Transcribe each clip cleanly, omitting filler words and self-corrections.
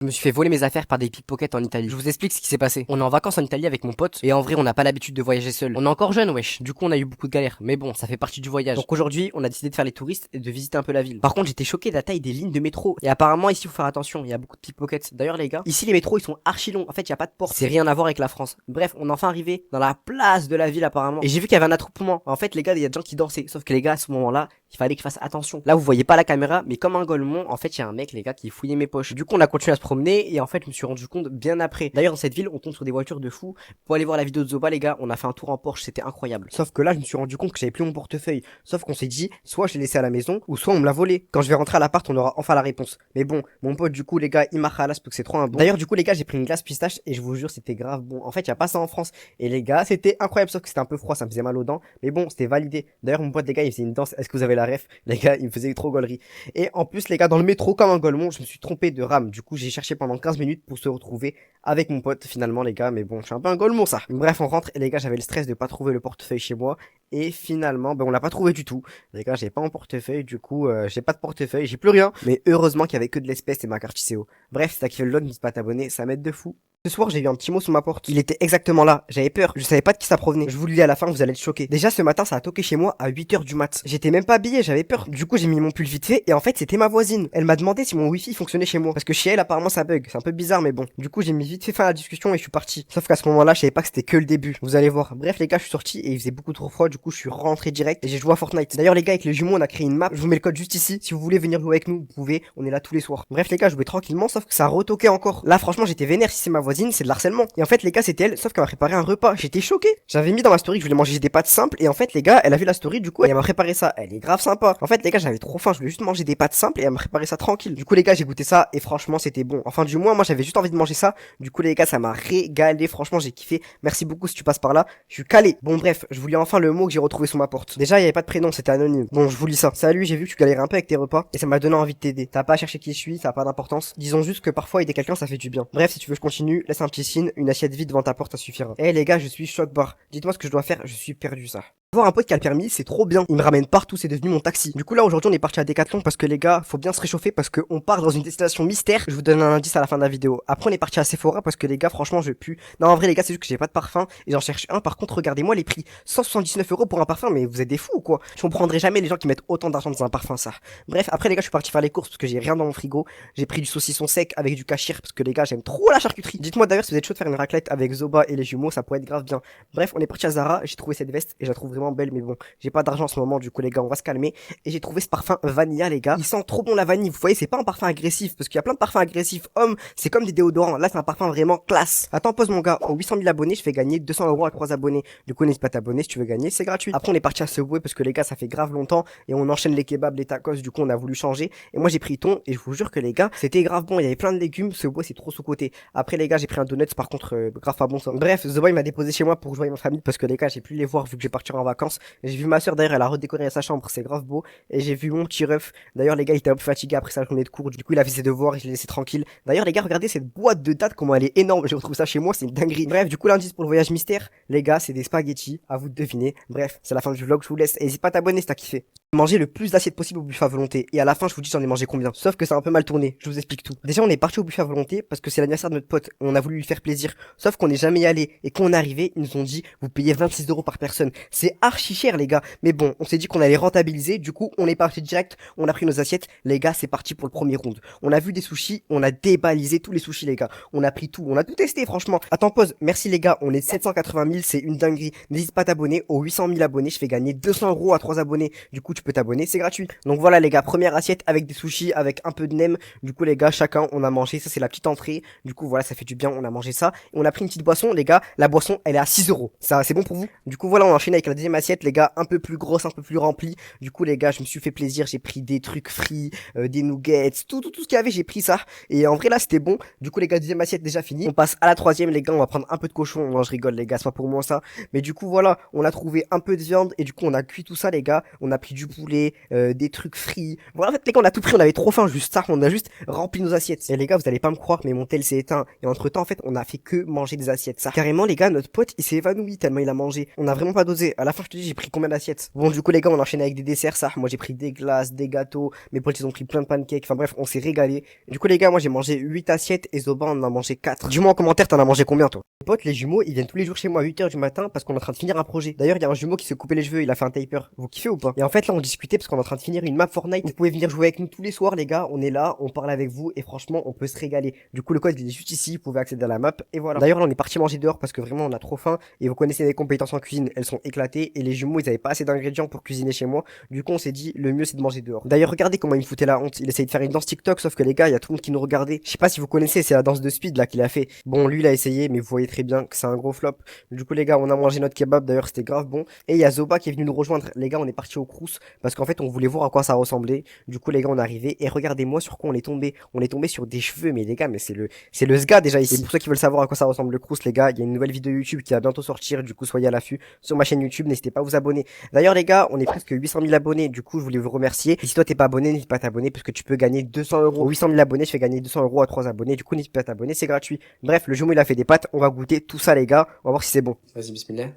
Je me suis fait voler mes affaires par des pickpockets en Italie. Je vous explique ce qui s'est passé. On est en vacances en Italie avec mon pote et en vrai on n'a pas l'habitude de voyager seul. On est encore jeune wesh, du coup on a eu beaucoup de galères. Mais bon, ça fait partie du voyage. Donc aujourd'hui on a décidé de faire les touristes et de visiter un peu la ville. Par contre j'étais choqué de la taille des lignes de métro. Et apparemment ici faut faire attention, il y a beaucoup de pickpockets. D'ailleurs les gars, ici les métros ils sont archi longs. En fait il y a pas de porte. C'est rien à voir avec la France. Bref, on est enfin arrivé dans la place de la ville apparemment. Et j'ai vu qu'il y avait un attroupement. En fait les gars, il y a des gens qui dansaient. Sauf que les gars à ce moment-là, il fallait qu'ils fassent attention. Là vous voyez pas la caméra, mais comme un golemon, en fait il y a un mec les gars qui fouillait mes poches. Du coup on a continué à se promener et en fait je me suis rendu compte bien après. D'ailleurs dans cette ville on tombe sur des voitures de fou. Pour aller voir la vidéo de Zoba les gars, on a fait un tour en Porsche, c'était incroyable. Sauf que là je me suis rendu compte que j'avais plus mon portefeuille. Sauf qu'on s'est dit soit je l'ai laissé à la maison ou soit on me l'a volé. Quand je vais rentrer à l'appart on aura enfin la réponse. Mais bon, mon pote du coup les gars il m'a khalas parce que c'est trop un bon. D'ailleurs du coup les gars j'ai pris une glace pistache et je vous jure c'était grave bon. En fait y a pas ça en France. Et les gars c'était incroyable sauf que c'était un peu froid, ça me faisait mal aux dents. Mais bon c'était validé. D'ailleurs mon pote les gars il faisait une danse, est-ce que vous avez la ref? Les gars il me faisait trop gaulerie. Et en plus les gars dans le métro comme un golemon je me suis trompé de rame. Du coup j'ai cherché pendant 15 minutes pour se retrouver avec mon pote finalement les gars, mais bon je suis un peu un golemon ça. Bref on rentre et les gars j'avais le stress de pas trouver le portefeuille chez moi et finalement on l'a pas trouvé du tout. Les gars j'ai pas mon portefeuille, du coup j'ai pas de portefeuille, j'ai plus rien, mais heureusement qu'il y avait que de l'espèce et ma carte ICO. Bref si t'as kiffé le vlog n'hésite pas à t'abonner, ça m'aide de fou. Ce soir, j'ai vu un petit mot sur ma porte. Il était exactement là. J'avais peur. Je savais pas de qui ça provenait. Je vous le lis à la fin, vous allez être choqués. Déjà, ce matin, ça a toqué chez moi à 8h du mat. J'étais même pas habillé, j'avais peur. Du coup, j'ai mis mon pull vite fait et en fait, c'était ma voisine. Elle m'a demandé si mon wifi fonctionnait chez moi. Parce que chez elle, apparemment, ça bug. C'est un peu bizarre, mais bon. Du coup, j'ai mis vite fait fin à la discussion et je suis parti. Sauf qu'à ce moment-là, je savais pas que c'était que le début. Vous allez voir. Bref, les gars, je suis sorti et il faisait beaucoup trop froid. Du coup, je suis rentré direct et j'ai joué à Fortnite. D'ailleurs, les gars, avec les jumeaux, on a créé une map. Je vous mets le code juste ici. Si vous voulez venir jouer avec nous, vous pouvez. On est là tous les soirs. Bref, les gars, je jouais tranquillement, sauf que ça retoquait encore. Là, franchement, j'étais vénère. Si c'est ma voisine, c'est de l'harcèlement. Et en fait, les gars, c'était elle, sauf qu'elle m'a préparé un repas. J'étais choqué. J'avais mis dans ma story que je voulais manger des pâtes simples. Et en fait, les gars, elle a vu la story, du coup, elle m'a préparé ça. Elle est grave sympa. En fait, les gars, j'avais trop faim. Je voulais juste manger des pâtes simples et elle m'a préparé ça tranquille. Du coup, les gars, j'ai goûté ça et franchement, c'était bon. Enfin, du moins, moi, j'avais juste envie de manger ça. Du coup, les gars, ça m'a régalé. Franchement, j'ai kiffé. Merci beaucoup si tu passes par là. Je suis calé. Bon, bref, je vous lis enfin le mot que j'ai retrouvé sous ma porte. Déjà, il y avait pas de prénom, c'était anonyme. Bon, je vous lis ça. Salut, j'ai vu que tu galérais un peu avec tes repas et ça m'a donné envie de t'aider. T'as pas à chercher qui je suis, ça a pas d'importance. Disons juste que parfois aider quelqu'un, ça fait du bien. Bref, si tu veux, je continue. Laisse un petit signe, une assiette vide devant ta porte, ça suffira. Eh les gars, je suis choc bar. Dites-moi ce que je dois faire, je suis perdu ça. Avoir un pote qui a le permis, c'est trop bien. Il me ramène partout, c'est devenu mon taxi. Du coup là aujourd'hui on est parti à Decathlon parce que les gars, faut bien se réchauffer parce qu'on part dans une destination mystère. Je vous donne un indice à la fin de la vidéo. Après on est parti à Sephora parce que les gars franchement je pue. Non en vrai les gars c'est juste que j'ai pas de parfum et j'en cherche un. Par contre regardez-moi les prix. 179 € pour un parfum, mais vous êtes des fous ou quoi? Je comprendrai jamais les gens qui mettent autant d'argent dans un parfum ça. Bref après les gars je suis parti faire les courses parce que j'ai rien dans mon frigo. J'ai pris du saucisson sec avec du cachir parce que les gars j'aime trop la charcuterie. Dites-moi d'ailleurs si vous êtes chaud de faire une raclette avec Zoba et les jumeaux, ça pourrait être grave bien. Bref on est parti à Zara, j'ai trouvé cette veste et je la trouve vraiment belle mais bon. J'ai pas d'argent en ce moment, du coup les gars, on va se calmer. Et j'ai trouvé ce parfum Vanilla, les gars. Il sent trop bon la vanille. Vous voyez, c'est pas un parfum agressif, parce qu'il y a plein de parfums agressifs. Homme, c'est comme des déodorants. Là, c'est un parfum vraiment classe. Attends, pause mon gars. En 800 000 abonnés, je fais gagner 200 € à 3 abonnés. Du coup, n'hésite pas à t'abonner si tu veux gagner, c'est gratuit. Après, on est parti à Subway parce que les gars, ça fait grave longtemps et on enchaîne les kebabs, les tacos. Du coup, on a voulu changer. Et moi, j'ai pris thon et je vous jure que les gars, c'était grave bon. Il y avait plein de légumes. Subway, c'est trop sous-côté. Après, les gars, j'ai pris un donut, par contre, grave pas bon ça. Bref, The Boy m'a déposé chez moi pour jouer avec ma famille parce que les gars, j'ai pu les voir vu que je vais partir en vacances. J'ai vu ma soeur d'ailleurs, elle a redécoré sa chambre, c'est grave beau. Et j'ai vu mon petit ref. D'ailleurs, les gars, il était un peu fatigué après sa journée de cours. Du coup, il a fait ses devoirs et je l'ai laissé tranquille. D'ailleurs, les gars, regardez cette boîte de dates, comment elle est énorme. J'ai retrouvé ça chez moi, c'est une dinguerie. Bref, du coup, l'indice pour le voyage mystère, les gars, c'est des spaghettis. À vous de deviner. Bref, c'est la fin du vlog, je vous laisse. N'hésite pas à t'abonner si t'as kiffé. Manger le plus d'assiettes possible au buffet à volonté. Et à la fin, je vous dis, j'en ai mangé combien. Sauf que ça a un peu mal tourné. Je vous explique tout. Déjà, on est parti au buffet à volonté parce que c'est l'anniversaire de notre pote. On a voulu lui faire plaisir. Sauf qu'on n'est jamais allé. Et quand on est arrivé, ils nous ont dit, vous payez 26 € par personne. C'est archi cher, les gars. Mais bon, on s'est dit qu'on allait rentabiliser. Du coup, on est parti direct. On a pris nos assiettes. Les gars, c'est parti pour le premier round. On a vu des sushis. On a débalisé tous les sushis, les gars. On a pris tout. On a tout testé, franchement. Attends, pause. Merci, les gars. On est 780 000. C'est une dinguerie. N'hésite pas à t'abonner. Aux 800 000 abonnés, je fais gagner 200 € à 3 abonnés. Du coup, tu peux t'abonner. C'est gratuit. Donc voilà les gars, première assiette avec des sushis, avec un peu de nem. Du coup les gars, chacun on a mangé, ça c'est la petite entrée. Du coup voilà, ça fait du bien, on a mangé ça. Et on a pris une petite boisson les gars, la boisson elle est à 6 €. Ça c'est bon pour vous? Du coup voilà, on enchaîne avec la deuxième assiette les gars, un peu plus grosse, un peu plus remplie. Du coup les gars, je me suis fait plaisir, j'ai pris des trucs frits, des nuggets, tout ce qu'il y avait, j'ai pris ça. Et en vrai là c'était bon. Du coup les gars, deuxième assiette déjà finie. On passe à la troisième les gars, on va prendre un peu de cochon. Non je rigole les gars, c'est pas pour moi ça. Mais du coup voilà, on a trouvé un peu de viande et du coup on a cuit tout ça les gars. On a pris du poulet, des trucs frits. Voilà, en fait, les gars, on a tout pris, on avait trop faim, juste ça, on a juste rempli nos assiettes. Et les gars, vous allez pas me croire, mais mon tel s'est éteint. Et entre temps, en fait, on a fait que manger des assiettes. Ça, carrément, les gars, notre pote, il s'est évanoui tellement il a mangé. On a vraiment pas dosé. À la fin, je te dis, j'ai pris combien d'assiettes? Bon, du coup, les gars, on enchaîne avec des desserts, ça. Moi, j'ai pris des glaces, des gâteaux. Mes potes, ils ont pris plein de pancakes. Enfin bref, on s'est régalé. Du coup, les gars, moi, j'ai mangé 8 assiettes et Zoba, on en a mangé 4. Dis-moi en commentaire, t'en as mangé combien, toi? Mes potes, les jumeaux, ils viennent tous les jours chez moi à 8h du matin parce qu'on est en train de finir un projet. D'ailleurs, il y a un jumeau qui s'est coupé les cheveux, il a fait un taper. Vous kiffez ou pas? Et en fait, là, on discutait parce qu'on est en train de finir une map Fortnite. Vous pouvez venir jouer avec nous tous les soirs, les gars. On est là, on parle avec vous et franchement, on peut se régaler. Du coup, le code, il est juste ici. Vous pouvez accéder à la map et voilà. D'ailleurs, là, on est parti manger dehors parce que vraiment, on a trop faim et vous connaissez les compétences en cuisine, elles sont éclatées et les jumeaux, ils avaient pas assez d'ingrédients pour cuisiner chez moi. Du coup, on s'est dit, le mieux, c'est de manger dehors. D'ailleurs, regardez comment il me foutait la honte. Il essayait de faire une danse TikTok, sauf que les gars, il y a tout le monde qui nous regardait. Je sais pas si vous connaissez, c'est la danse de Speed là qu'il a fait. Bon, lui, il a essayé, mais vous voyez très bien que c'est un gros flop. Du coup, les gars, on a mangé notre kebab. D'ailleurs, c'était grave bon. Et il y a Zoba qui est venu nous rejoindre. Les gars, on est parti au Crous parce qu'en fait, on voulait voir à quoi ça ressemblait. Du coup, les gars, on est arrivé et regardez-moi sur quoi on est tombé. On est tombé sur des cheveux, mais les gars, mais c'est le SGA déjà ici. Et pour ceux qui veulent savoir à quoi ça ressemble le Crous, les gars, il y a une nouvelle vidéo YouTube qui va bientôt sortir. Du coup, soyez à l'affût sur ma chaîne YouTube. N'hésitez pas à vous abonner. D'ailleurs, les gars, on est presque 800 000 abonnés. Du coup, je voulais vous remercier. Et si toi t'es pas abonné, n'hésite pas à t'abonner parce que tu peux gagner 200 euros. 800 000 abonnés, je fais gagner 200 euros à 3 abonnés. Du coup, n'hésite pas à t'abonner, c'est gratuit. Bref, le jumeau il a fait des pâtes. On va goûter tout ça, les gars. On va voir si c'est bon. Vas-y, bismillah.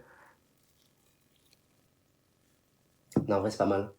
Non, en vrai, c'est pas mal.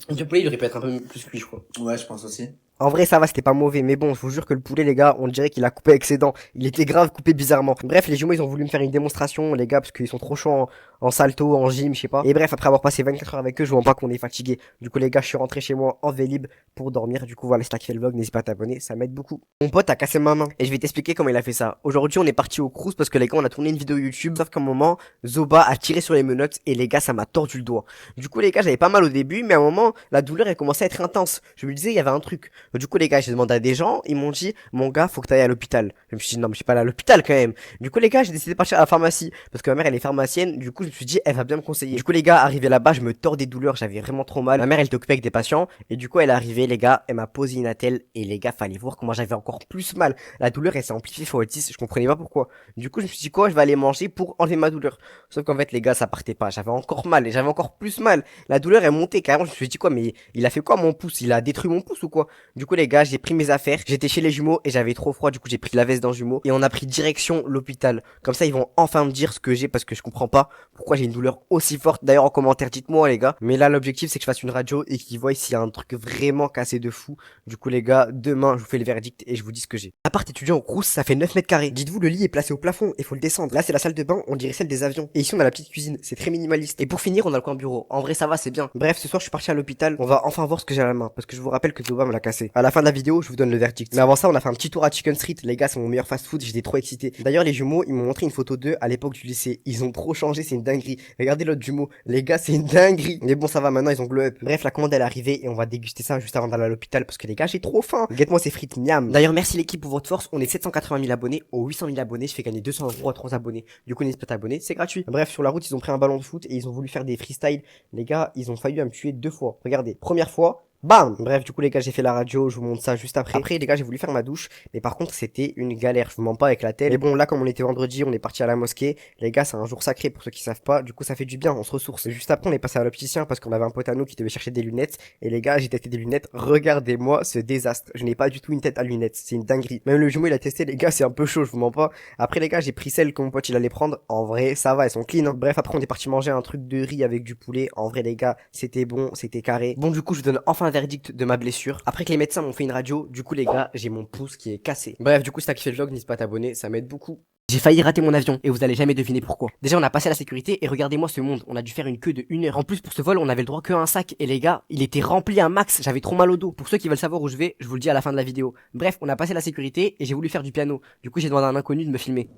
Le poulet, il aurait pu être un peu plus cuit, je crois. Ouais, je pense aussi. En vrai, ça va, c'était pas mauvais, mais bon, je vous jure que le poulet, les gars, on dirait qu'il a coupé avec ses dents. Il était grave coupé bizarrement. Bref, les jumeaux, ils ont voulu me faire une démonstration, les gars, parce qu'ils sont trop chauds en salto, en gym, je sais pas. Et bref, après avoir passé 24 heures avec eux, je vois pas qu'on est fatigué. Du coup, les gars, je suis rentré chez moi en Vélib pour dormir. Du coup, voilà, c'est là qui fait le vlog, n'hésite pas à t'abonner, ça m'aide beaucoup. Mon pote a cassé ma main, et je vais t'expliquer comment il a fait ça. Aujourd'hui, on est parti au Crous parce que les gars, on a tourné une vidéo YouTube, sauf qu'à un moment, Zoba a tiré sur les menottes, et les gars, ça m'a tordu le doigt. Du coup, les gars, j'avais pas mal au début, mais à un moment, la douleur, elle commençait à être intense. Je me disais, il y avait un truc. Du coup, les gars, j'ai demandé à des gens, ils m'ont dit, mon gars, faut que t'ailles à l'hôpital. Je me suis dit, non, mais je suis pas allé à l'hôpital quand même. Du coup, les gars, j'ai décidé de partir à la pharmacie, parce que ma mère, elle est pharmacienne, du coup, je me suis dit, elle va bien me conseiller. Du coup, les gars, arrivé là-bas, je me tords des douleurs, j'avais vraiment trop mal. Ma mère, elle était occupée avec des patients, et du coup, elle est arrivée, les gars, elle m'a posé une attelle, et les gars, fallait voir comment j'avais encore plus mal. La douleur, elle s'est amplifiée fois 10, je comprenais pas pourquoi. Du coup, je me suis dit, quoi, je vais aller manger pour enlever ma douleur. Sauf qu'en fait, les gars, ça partait pas, j'avais encore mal, et j'avais encore plus mal. La douleur, elle montait, carrément, je me suis dit, quoi, mais il a fait quoi, mon pouce? Il a détruit mon pouce ou quoi? Du coup, les gars, j'ai pris mes affaires, j'étais chez les jumeaux et j'avais trop froid, du coup j'ai pris la veste d'un jumeau et on a pris direction l'hôpital. Comme ça ils vont enfin me dire ce que j'ai parce que je comprends pas pourquoi j'ai une douleur aussi forte. D'ailleurs en commentaire dites-moi les gars. Mais là l'objectif c'est que je fasse une radio et qu'ils voient s'il y a un truc vraiment cassé de fou. Du coup les gars, demain je vous fais le verdict et je vous dis ce que j'ai. Appart étudiant au Crous, ça fait 9 mètres carrés. Dites-vous le lit est placé au plafond et faut le descendre. Là c'est la salle de bain, on dirait celle des avions. Et ici on a la petite cuisine, c'est très minimaliste. Et pour finir on a le coin bureau. En vrai ça va c'est bien. Bref ce soir je suis parti à l'hôpital, on va enfin voir ce que j'ai à la main parce que je vous rappelle que Zoba me l'a cassé. À la fin de la vidéo je vous donne le verdict. Mais avant ça on a fait un petit tour à Chicken Street, les gars c'est mon meilleur fast food, j'étais trop excité. D'ailleurs les jumeaux ils m'ont montré une photo d'eux à l'époque du lycée, ils ont trop changé, c'est une dinguerie. Regardez l'autre jumeau, les gars c'est une dinguerie. Mais bon ça va maintenant ils ont glow up. Bref la commande elle est arrivée et on va déguster ça juste avant d'aller à l'hôpital parce que les gars j'ai trop faim. Guette-moi ces frites miam. D'ailleurs merci l'équipe pour votre force, on est 780 000 abonnés, aux 800 000 abonnés je fais gagner 200 euros à 3 abonnés. Du coup n'hésite pas à t'abonner, c'est gratuit. Bref sur la route ils ont pris un ballon de foot et ils ont voulu faire des freestyles. Les gars ils ont failli me tuer 2 fois. Regardez, première fois bam. Bref, du coup les gars, j'ai fait la radio, je vous montre ça juste après. Après les gars, j'ai voulu faire ma douche, mais par contre, c'était une galère, je vous mens pas avec la tête. Mais bon, là comme on était vendredi, on est parti à la mosquée. Les gars, c'est un jour sacré pour ceux qui savent pas. Du coup, ça fait du bien, on se ressource. Juste après, on est passé à l'opticien parce qu'on avait un pote à nous qui devait chercher des lunettes. Et les gars, j'ai testé des lunettes. Regardez-moi ce désastre. Je n'ai pas du tout une tête à lunettes, c'est une dinguerie. Même le jumeau, il a testé, les gars, c'est un peu chaud, je vous mens pas. Après les gars, j'ai pris celle que mon pote il allait prendre. En vrai, ça va, elles sont clean, hein. Bref, après on est parti manger un truc de riz avec du poulet. En vrai les gars, c'était bon, c'était carré. Bon, du coup, je donne enfin un verdict de ma blessure. Après que les médecins m'ont fait une radio, du coup les gars, j'ai mon pouce qui est cassé. Bref, du coup si t'as kiffé le vlog, n'hésite pas à t'abonner, ça m'aide beaucoup. J'ai failli rater mon avion et vous allez jamais deviner pourquoi. Déjà on a passé la sécurité et regardez-moi ce monde, on a dû faire une queue de 1 heure. En plus pour ce vol on avait le droit qu'à un sac et les gars, il était rempli à max, j'avais trop mal au dos. Pour ceux qui veulent savoir où je vais, je vous le dis à la fin de la vidéo. Bref, on a passé la sécurité et j'ai voulu faire du piano. Du coup j'ai demandé à un inconnu de me filmer.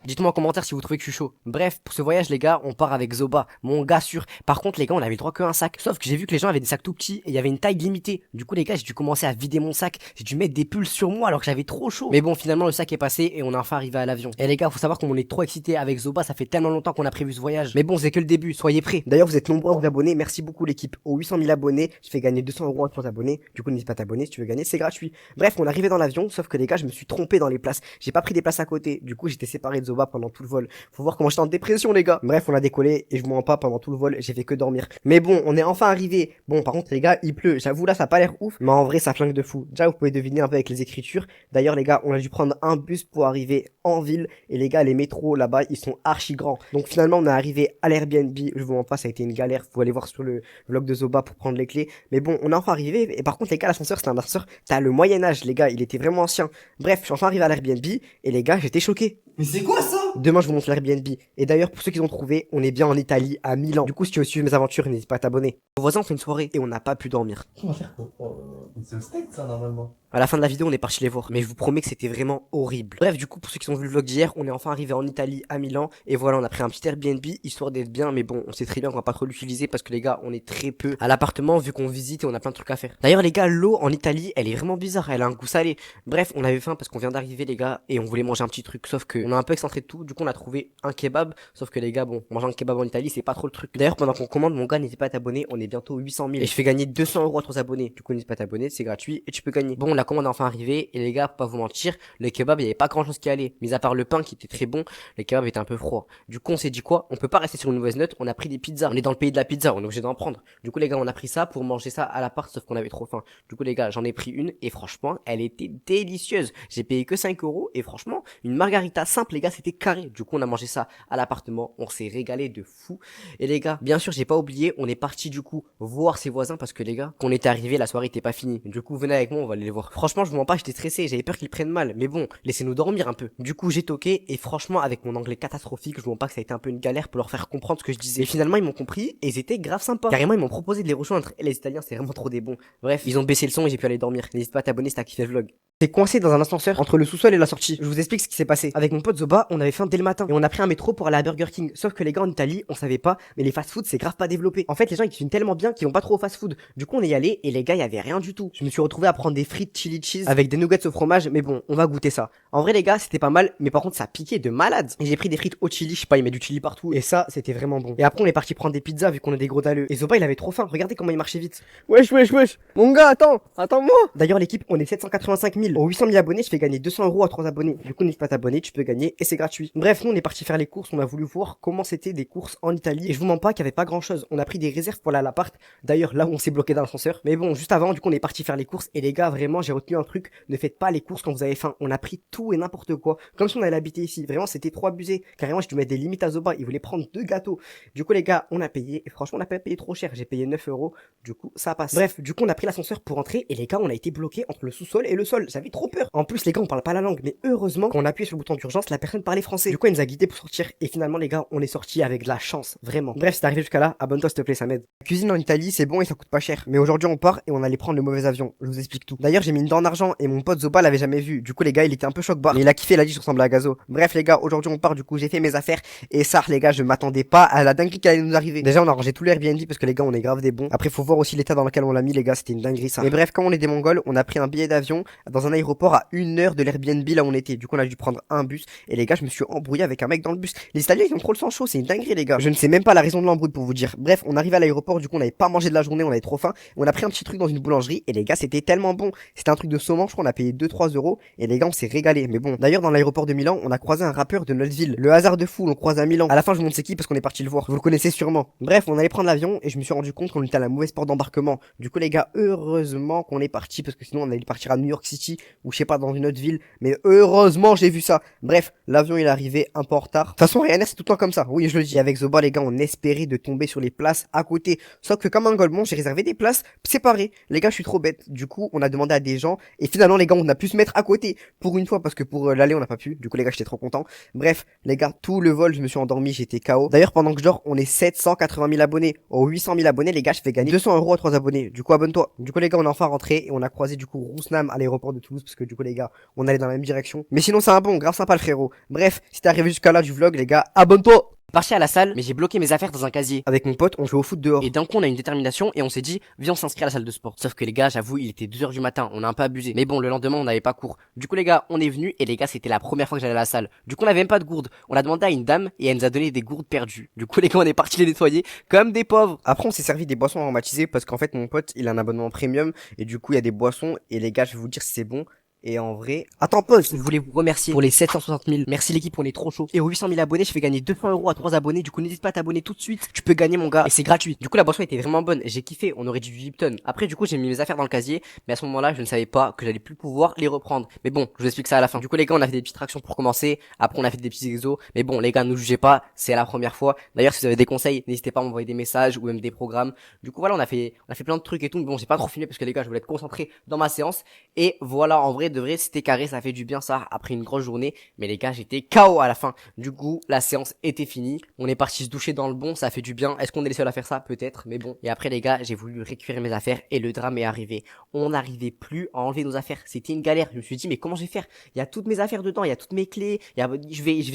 Dites-moi en commentaire si vous trouvez que je suis chaud. Bref, pour ce voyage les gars, on part avec Zoba, mon gars sûr. Par contre les gars, on avait le droit qu'un sac. Sauf que j'ai vu que les gens avaient des sacs tout petits et il y avait une taille limitée. Du coup les gars, j'ai dû commencer à vider mon sac. J'ai dû mettre des pulls sur moi alors que j'avais trop chaud. Mais bon, finalement le sac est passé et on est enfin arrivé à l'avion. Et les gars, faut savoir qu'on est trop excités avec Zoba, ça fait tellement longtemps qu'on a prévu ce voyage. Mais bon, c'est que le début, soyez prêts. D'ailleurs, vous êtes nombreux à vous abonner, merci beaucoup l'équipe. Aux 800 000 abonnés, je fais gagner 200 euros à 3 abonnés. Du coup, n'hésite pas à t'abonner si tu veux gagner, c'est gratuit. Bref, on est arrivé dans l'avion, sauf que les gars, je me suis trompé dans les places. J'ai pas pris des places à côté. Du coup, j'étais séparé de Zoba. Zoba pendant tout le vol. Faut voir comment j'étais en dépression, les gars. Bref, on a décollé et je vous mens pas, pendant tout le vol, j'ai fait que dormir. Mais bon, on est enfin arrivé. Bon, par contre, les gars, il pleut. J'avoue, là, ça a pas l'air ouf, mais en vrai, ça flingue de fou. Déjà, vous pouvez deviner un peu avec les écritures. D'ailleurs, les gars, on a dû prendre un bus pour arriver en ville. Et les gars, les métros là-bas, ils sont archi grands. Donc finalement, on est arrivé à l'Airbnb. Je vous mens pas, ça a été une galère. Faut aller voir sur le vlog de Zoba pour prendre les clés. Mais bon, on est enfin arrivé. Et par contre, les gars, l'ascenseur, c'était un ascenseur. T'as le Moyen-Âge, les gars. Il était vraiment ancien. Bref, je suis enfin arrivé à l'Airbnb. Et les gars, j'étais choqué. Mais c'est quoi ça? Demain, je vous montre l'Airbnb. Et d'ailleurs, pour ceux qui ont trouvé, on est bien en Italie, à Milan. Du coup, si tu veux suivre mes aventures, n'hésite pas à t'abonner. Nos voisins ont fait une soirée et on n'a pas pu dormir. On va faire quoi? C'est au steak ça normalement. À la fin de la vidéo, on est parti les voir. Mais je vous promets que c'était vraiment horrible. Bref, du coup, pour ceux qui ont vu le vlog d'hier, on est enfin arrivé en Italie, à Milan. Et voilà, on a pris un petit Airbnb, histoire d'être bien. Mais bon, on sait très bien qu'on va pas trop l'utiliser parce que les gars, on est très peu à l'appartement vu qu'on visite et on a plein de trucs à faire. D'ailleurs, les gars, l'eau en Italie, elle est vraiment bizarre. Elle a un goût salé. Bref, on avait faim parce qu'on vient d'arriver, les gars, et on voulait manger un petit truc. Sauf que on a un peu excentré de tout. Du coup, on a trouvé un kebab. Sauf que les gars, bon, manger un kebab en Italie, c'est pas trop le truc. D'ailleurs, pendant qu'on commande, mon gars, n'hésite pas à t'abonner. On est bientôt 800 000. Et je fais gagner 200 € à 3 abonnés. Du coup, n'hésite pas à t'abonner, c'est gratuit et tu peux gagner. Bon, la commande est enfin arrivée. Et les gars, pour pas vous mentir, le kebab, il y avait pas grand chose qui allait. Mis à part le pain qui était très bon, le kebab était un peu froid. Du coup, on s'est dit quoi? On peut pas rester sur une mauvaise note. On a pris des pizzas. On est dans le pays de la pizza. On est obligé d'en prendre. Du coup, les gars, on a pris ça pour manger ça à l'appart, sauf qu'on avait trop faim. Du coup, les gars, j'en ai pris une et franchement, elle était délicieuse. J'ai payé que 5 € et franchement, une margarita simple, les gars, c'était carré. Du coup, on a mangé ça à l'appartement. On s'est régalé de fou. Et les gars, bien sûr, j'ai pas oublié, on est parti du coup voir ses voisins parce que les gars, quand on était arrivé, la soirée était pas finie. Du coup, venez avec moi, on va aller les voir. Franchement, je vous mens pas, j'étais stressé, j'avais peur qu'ils prennent mal. Mais bon, laissez-nous dormir un peu. Du coup, j'ai toqué et franchement, avec mon anglais catastrophique, je vous mens pas que ça a été un peu une galère pour leur faire comprendre ce que je disais. Et finalement, ils m'ont compris et ils étaient grave sympas. Carrément, ils m'ont proposé de les rejoindre. Et les Italiens, c'est vraiment trop des bons. Bref, ils ont baissé le son et j'ai pu aller dormir. N'hésite pas à t'abonner si t'as kiffé le vlog. C'est coincé dans un ascenseur entre le sous-sol et la sortie. Je vous explique ce qui s'est passé. Avec mon pote Zoba, on avait faim dès le matin et on a pris un métro pour aller à Burger King. Sauf que les gars en Italie, on savait pas, mais les fast-food c'est grave pas développé. En fait, les gens ils cuisinent tellement bien qu'ils vont pas trop au fast-food. Du coup, on est y allé et les gars, y avait rien du tout. Je me suis retrouvé à prendre des frites chili cheese avec des nuggets au fromage, mais bon, on va goûter ça. En vrai, les gars, c'était pas mal, mais par contre, ça piquait de malade. Et j'ai pris des frites au chili, je sais pas, il met du chili partout et ça, c'était vraiment bon. Et après, on est parti prendre des pizzas vu qu'on est des gros dalleux. Et Zoba, il avait trop faim. Regardez comment il marchait vite. Wesh. Mon gars, attends-moi. D'ailleurs, l'équipe, on est 785 000. Aux 800 000 abonnés, je fais gagner 200 € à 3 abonnés. Du coup, n'hésite pas à t'abonner, tu peux gagner et c'est gratuit. Bref, nous, on est parti faire les courses. On a voulu voir comment c'était des courses en Italie. Et je vous mens pas qu'il y avait pas grand chose. On a pris des réserves pour aller à l'appart. D'ailleurs, là où on s'est bloqué dans l'ascenseur. Mais bon, juste avant, du coup, on est parti faire les courses. Et les gars, vraiment, j'ai retenu un truc. Ne faites pas les courses quand vous avez faim. On a pris tout et n'importe quoi. Comme si on allait habiter ici. Vraiment, c'était trop abusé. Carrément, j'ai dû mettre des limites à Zoba. Il voulait prendre 2 gâteaux. Du coup, les gars, on a payé. Et franchement, on a pas payé trop cher. J'ai payé 9 €. Du coup, ça passe. Bref, du coup, on a pris l'ascenseur pour entrer. Et les gars, on a été bloqué entre le sous-sol et le sol. J'avais trop peur. En plus, les gars, on parle pas la langue. Mais heureusement, quand on a appuyé sur le bouton d'urgence, la personne parlait français. Du coup, elle nous a guidés pour sortir. Et finalement, les gars, on est sorti avec de la chance. Vraiment. Bref, c'est arrivé jusqu'à là. Abonne-toi, s'il te plaît, ça m'aide. La cuisine en Italie, c'est bon et ça coûte pas cher. Mais aujourd'hui, on part et on allait prendre le mauvais avion. Je vous explique tout. D'ailleurs, j'ai mis une dent en argent et mon pote Zoba l'avait jamais vu. Du coup, les gars, il était un peu choc-barre. Mais il a kiffé, il a dit, je ressemble à Gazo. Bref, les gars, aujourd'hui, on part. Du coup, j'ai fait mes affaires. Et ça, les gars, je m'attendais pas à la dinguerie qui allait nous arriver. Déjà, on a rangé tout l'Airbnb parce que les gars, on est grave des bons. Après, faut voir aussi l'état dans lequel on l'a mis, les gars. C'était une dinguerie, ça. Mais bref, quand on est des Mongols, on a pris un billet d'avion dans un aéroport à 1 heure de l'Airbnb là où on était. Du coup, on a dû prendre un bus. Et les gars, je me suis embrouillé avec un mec dans le bus. Les Italiens, ils ont trop le sang chaud. C'est une dinguerie, les gars. Je ne sais même pas la raison de l'embrouille pour vous dire. Bref, on arrive à l'aéroport. Du coup, on n'avait pas mangé de la journée. On avait trop faim. On a pris un petit truc dans une boulangerie. Et les gars, c'était tellement bon. C'était un truc de saumon. Je crois qu'on a payé 2-3 €. Et les gars, on s'est régalé. Mais bon, d'ailleurs, dans l'aéroport de Milan, on a croisé un rappeur de notre ville. Le hasard de fou, on croise à Milan. À la fin, je vous montre c'est qui parce qu'on est parti le voir. Vous le connaissez sûrement. Bref, on allait prendre l'avion et je me suis rendu compte qu'on était à la mauvaise porte d'embarquement. Du coup, les gars, heureusement qu'on est parti parce que sinon, on allait partir à New York City ou je sais pas, dans une autre ville. Mais heureusement, j'ai vu ça. Bref, l'avion, il est arrivé un peu en retard. De toute façon, Ryanair, c'est tout le temps comme ça. Oui, je le dis. Avec Zoba, les gars, on espérait de tomber sur les places à côté. Sauf que comme un golemon, j'ai réservé des places séparées. Les gars, je suis trop bête. Du coup, on a demandé à des gens et finalement, les gars, on a pu se mettre à côté pour une fois parce que pour l'aller, on n'a pas pu. Du coup, les gars, j'étais trop content. Bref, les gars, tout le vol, je me suis endormi, j'étais KO. D'ailleurs, pendant que je dors, on est 780 000 abonnés. Aux 800 000 abonnés, les gars, je fais gagner 200 € à 3 abonnés. Du coup, abonne-toi. Du coup, les gars, on est enfin rentré et on a croisé du coup Rousnam à l'aéroport de Toulouse parce que du coup, les gars, on allait dans la même direction. Mais sinon, c'est un bon, grave sympa le frérot. Bref, si t'es arrivé jusqu'à là du vlog, les gars, abonne-toi. Parti à la salle, mais j'ai bloqué mes affaires dans un casier. Avec mon pote, on jouait au foot dehors. Et d'un coup, on a une détermination et on s'est dit, viens, on s'inscrit à la salle de sport. Sauf que les gars, j'avoue, il était 2 h du matin, on a un peu abusé. Mais bon, le lendemain, on n'avait pas cours. Du coup, les gars, on est venu et les gars, c'était la première fois que j'allais à la salle. Du coup, on avait même pas de gourde. On a demandé à une dame et elle nous a donné des gourdes perdues. Du coup, les gars, on est parti les nettoyer comme des pauvres. Après, on s'est servi des boissons aromatisées parce qu'en fait, mon pote, il a un abonnement premium et du coup, il y a des boissons et les gars, je vais vous dire si c'est bon. Et en vrai, attends, pause. Je voulais vous remercier pour les 760 000. Merci l'équipe, on est trop chaud. Et aux 800 000 abonnés, je fais gagner 200 € à 3 abonnés. Du coup, n'hésite pas à t'abonner tout de suite. Tu peux gagner, mon gars. Et c'est gratuit. Du coup, la boisson était vraiment bonne. J'ai kiffé. On aurait du Lipton. Après, du coup, j'ai mis mes affaires dans le casier. Mais à ce moment-là, je ne savais pas que j'allais plus pouvoir les reprendre. Mais bon, je vous explique ça à la fin. Du coup, les gars, on a fait des petites tractions pour commencer. Après, on a fait des petits exos. Mais bon, les gars, ne nous jugez pas. C'est la première fois. D'ailleurs, si vous avez des conseils, n'hésitez pas à m'envoyer des messages ou même des programmes. Du coup, voilà, on a fait plein de trucs et tout. Mais bon, j'ai pas trop filmé parce que les gars, je voulais être concentré dans ma séance. Et voilà, en vrai, de vrai, c'était carré. Ça fait du bien, ça, après une grosse journée. Mais les gars, j'étais KO à la fin. Du coup, la séance était finie. On est parti se doucher dans le bon. Ça fait du bien. Est-ce qu'on est les seuls à faire ça? Peut-être. Mais bon. Et après, les gars, j'ai voulu récupérer mes affaires et le drame est arrivé. On n'arrivait plus à enlever nos affaires. C'était une galère. Je me suis dit, mais comment je vais faire? Il y a toutes mes affaires dedans. Il y a toutes mes clés.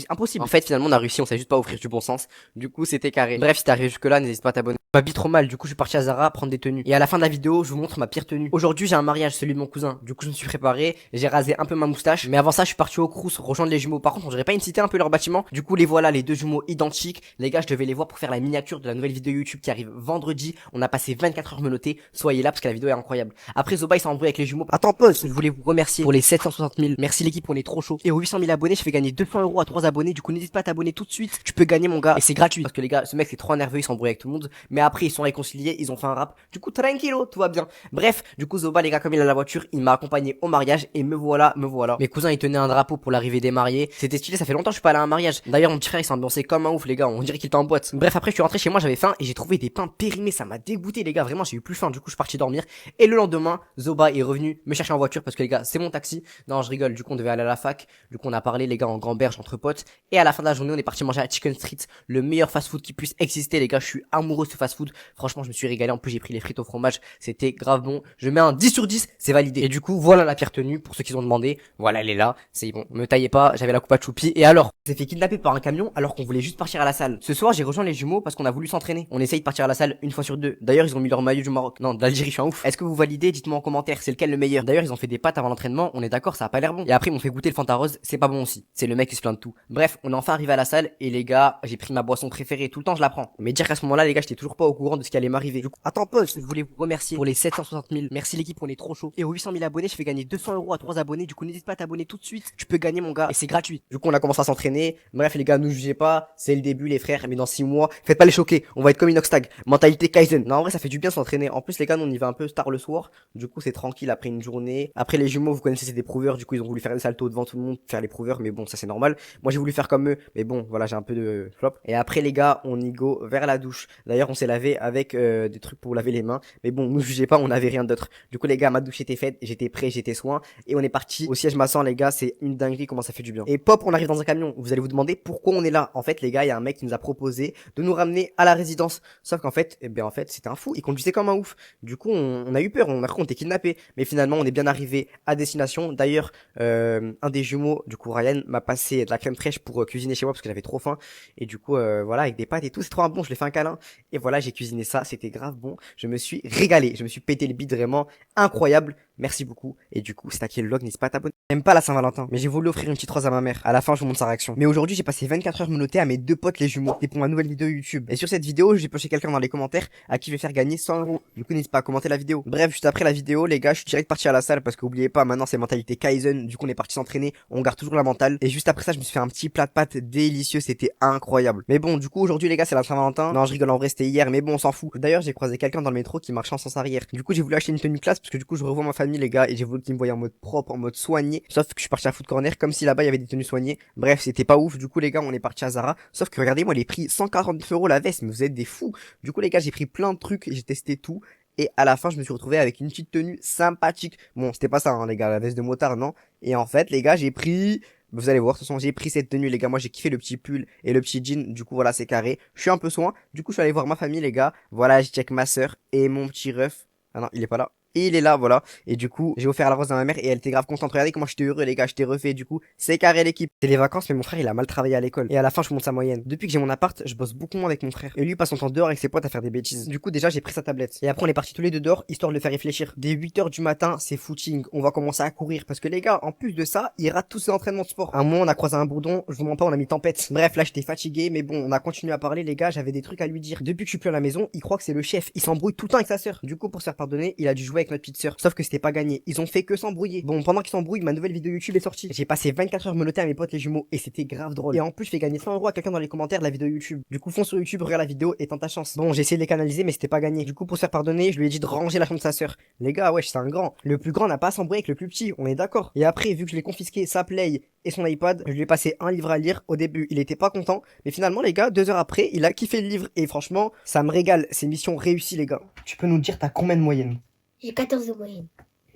Impossible. En fait, finalement, on a réussi. On sait juste pas offrir du bon sens. Du coup, c'était carré. Bref, si t'es arrivé jusque là, n'hésite pas à t'abonner. Je m'habille trop mal, du coup je suis parti à Zara prendre des tenues. Et à la fin de la vidéo, je vous montre ma pire tenue. Aujourd'hui j'ai un mariage, celui de mon cousin. Du coup je me suis préparé, j'ai rasé un peu ma moustache. Mais avant ça je suis parti au Crous rejoindre les jumeaux. Par contre on dirait pas une cité un peu leur bâtiment. Du coup les voilà, les deux jumeaux identiques. Les gars, je devais les voir pour faire la miniature de la nouvelle vidéo YouTube qui arrive vendredi. On a passé 24 heures menottés. Soyez là parce que la vidéo est incroyable. Après Zoba il s'est embrouillé avec les jumeaux. Attends, pause. Je voulais vous remercier pour les 760 000. Merci l'équipe, on est trop chaud. Et aux 800 000 abonnés, je fais gagner 200 € à 3 abonnés. Du coup n'hésite pas à t'abonner tout de suite. Tu peux gagner, mon gars. Et c'est gratuit parce que les gars, ce mec c'est trop nerveux, il s'embrouille avec tout le monde. Mais après ils sont réconciliés, ils ont fait un rap. Du coup tranquillo, tout va bien. Bref, du coup Zoba, les gars, comme il a la voiture, il m'a accompagné au mariage et me voilà, me voilà. Mes cousins ils tenaient un drapeau pour l'arrivée des mariés. C'était stylé, ça fait longtemps que je suis pas allé à un mariage. D'ailleurs mon petit frère il s'est ambiancé comme un ouf, les gars, on dirait qu'il était en boîte. Bref, après je suis rentré chez moi, j'avais faim et j'ai trouvé des pains périmés, ça m'a dégoûté, les gars, vraiment j'ai eu plus faim. Du coup je suis parti dormir et le lendemain Zoba est revenu me chercher en voiture parce que les gars c'est mon taxi. Non, je rigole, du coup on devait aller à la fac. Du coup on a parlé, les gars, en grand-berge entre potes. Et à la fin de la journée on est parti manger à Chicken Street, le meilleur fast-food qui puisse exister, les gars. Je suis amoureux de ce fast-food. Franchement je me suis régalé. En plus j'ai pris les frites au fromage, c'était grave bon. Je mets un 10 sur 10, c'est validé. Et du coup voilà la pire tenue pour ceux qui ont demandé. Voilà, elle est là, c'est bon, me taillez pas, j'avais la coupe à choupi. Et alors, on s'est fait kidnapper par un camion alors qu'on voulait juste partir à la salle. Ce soir j'ai rejoint les jumeaux parce qu'on a voulu s'entraîner. On essaye de partir à la salle une fois sur deux. D'ailleurs ils ont mis leur maillot du Maroc. Non, d'Algérie, je suis un ouf. Est-ce que vous validez? Dites-moi en commentaire, c'est lequel le meilleur. D'ailleurs ils ont fait des pâtes avant l'entraînement, on est d'accord, ça a pas l'air bon. Et après ils m'ont fait goûter le Fanta Rose, c'est pas bon aussi. C'est le mec qui se plaint de tout. Bref, on est enfin arrivé à la salle et les gars, j'ai pris ma boisson préférée, tout le temps je la prends. Mais dire qu'à ce moment-là, les gars, j'étais toujours pas au courant de ce qui allait m'arriver. Du coup, attends, pause. Je voulais vous remercier pour les 760 000. Merci l'équipe, on est trop chaud. Et aux 800 000 abonnés, je fais gagner 200 € à 3 abonnés. Du coup, n'hésite pas à t'abonner tout de suite. Tu peux gagner, mon gars, et c'est gratuit. Du coup, on a commencé à s'entraîner. Bref, les gars, nous jugez pas. C'est le début, les frères. Mais dans 6 mois, faites pas les choquer. On va être comme Inoxtag. Mentalité Kaizen. Non, en vrai, ça fait du bien s'entraîner. En plus, les gars, nous, on y va un peu tard le soir. Du coup, c'est tranquille après une journée. Après, les jumeaux, vous connaissez, c'est des prouveurs. Du coup, ils ont voulu faire des saltos devant tout le monde, faire les prouveurs. Mais bon, ça, c'est normal. Moi, j'ai voulu faire comme eux. Mais bon, voilà, j'ai un peu de flop. Et après, les gars, on y go vers la douche. D'ailleurs, on s'est lavé avec des trucs pour laver les mains. Mais bon, nous jugez pas, on avait rien d'autre. Du coup, les gars, ma douche était faite, j'étais prêt, j'étais soin. Et on est parti au siège massant, les gars. C'est une dinguerie, comment ça fait du bien. Et pop, on arrive dans un camion. Vous allez vous demander pourquoi on est là. En fait, les gars, il y a un mec qui nous a proposé de nous ramener à la résidence. Sauf qu'en fait, en fait, c'était un fou. Il conduisait comme un ouf. Du coup, on a eu peur. On a cru qu'on était kidnappé. Mais finalement, on est bien arrivé à destination. D'ailleurs, un des jumeaux, du coup, Ryan, m'a passé de la crème fraîche pour cuisiner chez moi parce que j'avais trop faim. Et du coup, voilà, avec des pâtes et tout, c'est trop bon. Je lui ai fait un câlin. Et voilà, j'ai cuisiné ça. C'était grave bon. Je me suis régalé. Je me suis pété le bide, vraiment incroyable. Merci beaucoup. Et du coup, c'est à qui le vlog, n'hésite pas à t'abonner. J'aime pas la Saint-Valentin, mais j'ai voulu offrir une petite rose à ma mère. À la fin, je vous montre sa réaction. Mais aujourd'hui, j'ai passé 24 heures menotté à mes deux potes les jumeaux. Et pour ma nouvelle vidéo YouTube. Et sur cette vidéo, j'ai pioché quelqu'un dans les commentaires à qui je vais faire gagner 100 €. Du coup, n'hésite pas à commenter la vidéo. Bref, juste après la vidéo, les gars, je suis direct parti à la salle parce qu'oubliez pas, maintenant c'est mentalité Kaizen. Du coup, on est parti s'entraîner. On garde toujours la mentale. Et juste après ça, je me suis fait un petit plat de pâtes délicieux. C'était incroyable. Mais bon, du coup, aujourd'hui, les gars, c'est la Saint-Valentin. Non, je rigole, en vrai, c'était hier. Mais bon, on s'en fout. D'ailleurs, j'ai croisé quelqu'un dans le métro qui marchait en sens arrière. Du coup, j'ai voulu acheter une tenue classe parce que du coup, je revois ma famille, les gars, et j'ai voulu qu'ils me voient en mode propre, en mode soigné. Sauf que je suis parti à Foot Corner comme si là-bas il y avait des tenues soignées. Bref, c'était pas ouf. Du coup, les gars, on est parti à Zara. Sauf que regardez-moi les prix, 149 € la veste. Mais vous êtes des fous. Du coup, les gars, j'ai pris plein de trucs, j'ai testé tout. Et à la fin, je me suis retrouvé avec une petite tenue sympathique. Bon, c'était pas ça, hein, les gars, la veste de motard, non. Et en fait, les gars, j'ai pris... Vous allez voir, de toute façon, j'ai pris cette tenue, les gars. Moi, j'ai kiffé le petit pull et le petit jean. Du coup, voilà, c'est carré. Je suis un peu soin. Du coup, je suis allé voir ma famille, les gars. Voilà, j'ai check ma soeur et mon petit ref. Ah non, il est pas là. Et il est là, voilà. Et du coup, j'ai offert la rose à ma mère et elle était grave contente. Regardez comment j'étais heureux, les gars. J'étais refait. Du coup, c'est carré l'équipe. C'est les vacances, mais mon frère, il a mal travaillé à l'école. Et à la fin, je monte sa moyenne. Depuis que j'ai mon appart, je bosse beaucoup moins avec mon frère. Et lui, il passe son temps dehors avec ses potes à faire des bêtises. Du coup, déjà, j'ai pris sa tablette. Et après, on est partis tous les deux dehors, histoire de le faire réfléchir. Dès 8 h du matin, c'est footing. On va commencer à courir. Parce que les gars, en plus de ça, il rate tous ses entraînements de sport. À un moment, on a croisé un bourdon. Je vous mens pas, on a mis tempête. Bref, là, j'étais fatigué. Mais bon, on a continué à parler, les gars. J'avais des trucs à lui dire. Depuis que je suis plus à la maison, il croit que c'est le chef. Il s'embrouille tout le temps avec sa sœur. Du coup, pour se faire pardonner, il a dû jouer avec notre petite sœur. Sauf que c'était pas gagné. Ils ont fait que s'embrouiller. Bon, pendant qu'ils s'embrouillent, ma nouvelle vidéo YouTube est sortie. J'ai passé 24 heures menotté à mes potes les jumeaux et c'était grave drôle. Et en plus, je fais gagner 100 € à quelqu'un dans les commentaires de la vidéo YouTube. Du coup, fonce sur YouTube, regarde la vidéo et tente ta chance. Bon, j'ai essayé de les canaliser, mais c'était pas gagné. Du coup, pour se faire pardonner, je lui ai dit de ranger la chambre de sa sœur. Les gars, wesh, c'est un grand. Le plus grand n'a pas à s'embrouiller avec le plus petit, on est d'accord. Et après, vu que je l'ai confisqué sa Play et son iPad, je lui ai passé un livre à lire. Au début, il était pas content, mais finalement, les gars, 2 heures après, il a kiffé le livre. Et franchement, ça me régale. C'est mission réussie, les gars. Tu peux nous dire, t'as combien de moyenne? J'ai 14 de moyenne.